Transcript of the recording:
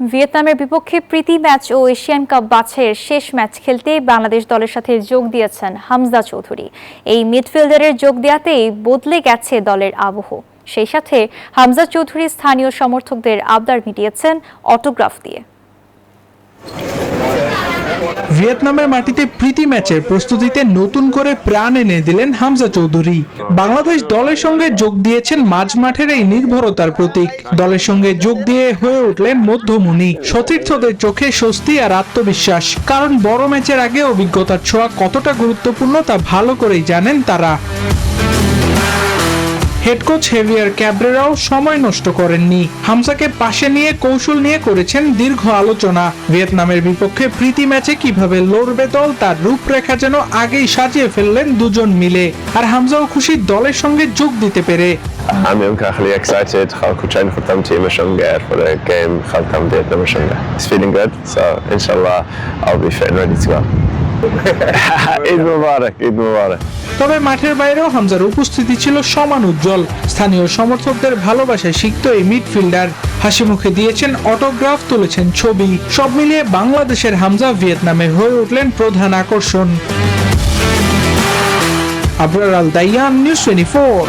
ভিয়েতনামের বিপক্ষে প্রীতি ম্যাচ ও Asian cup বাছাইয়ের শেষ ম্যাচ খেলতে বাংলাদেশ দলের সাথে যোগ দিয়েছেন হামজা চৌধুরী। এই মিডফিল্ডারের যোগ দেওয়াতেই বদলে গেছে দলের আবহ। সেই সাথে হামজা চৌধুরী স্থানীয় সমর্থকদের আবদার মিটিয়েছেন অটোগ্রাফ দিয়ে। ভিয়েতনামের মাটিতে প্রীতি ম্যাচের প্রস্তুতিতে নতুন করে প্রাণ এনে দিলেন হামজা চৌধুরী। বাংলাদেশ দলের সঙ্গে যোগ দিয়েছেন মাঝ মাঠের এই নির্ভরতার প্রতীক। দলের সঙ্গে যোগ দিয়ে হয়ে উঠলেন মধ্যমণি। সতীর্থদের চোখে স্বস্তি আর আত্মবিশ্বাস, কারণ বড় ম্যাচের আগে অভিজ্ঞতার ছোঁয়া কতটা গুরুত্বপূর্ণ তা ভালো করেই জানেন তারা। হেড কোচ হেভিয়ার ক্যাব্রেরাও সময় নষ্ট করেননি। হামজাকে পাশে নিয়ে কৌশল নিয়ে করেছেন দীর্ঘ আলোচনা। ভিয়েতনামের বিপক্ষে প্রীতি ম্যাচে কিভাবে লড়বে দল তার রূপরেখা যেন আগেই সাজিয়ে ফেললেন দুজন মিলে। আর হামজাও খুশি দলের সঙ্গে যোগ দিতে পেরে। I'm really excited. Kuchain khutam team shonga for the game khaltam Vietnam shonga. It's feeling good, so inshallah I'll be fit and ready to go. Eid Mubarak, Eid Mubarak. তবে মাঠের বাইরেও হামজার উপস্থিতি ছিল সমান উজ্জ্বল। স্থানীয় সমর্থকদের ভালোবাসায় সিক্ত এই মিডফিল্ডার হাসি মুখে দিয়েছেন অটোগ্রাফ, তুলেছেন ছবি। সব মিলিয়ে বাংলাদেশের হামজা ভিয়েতনামে হয়ে উঠলেন প্রধান আকর্ষণ। আবরার আল দাইয়ান, নিউজ 24।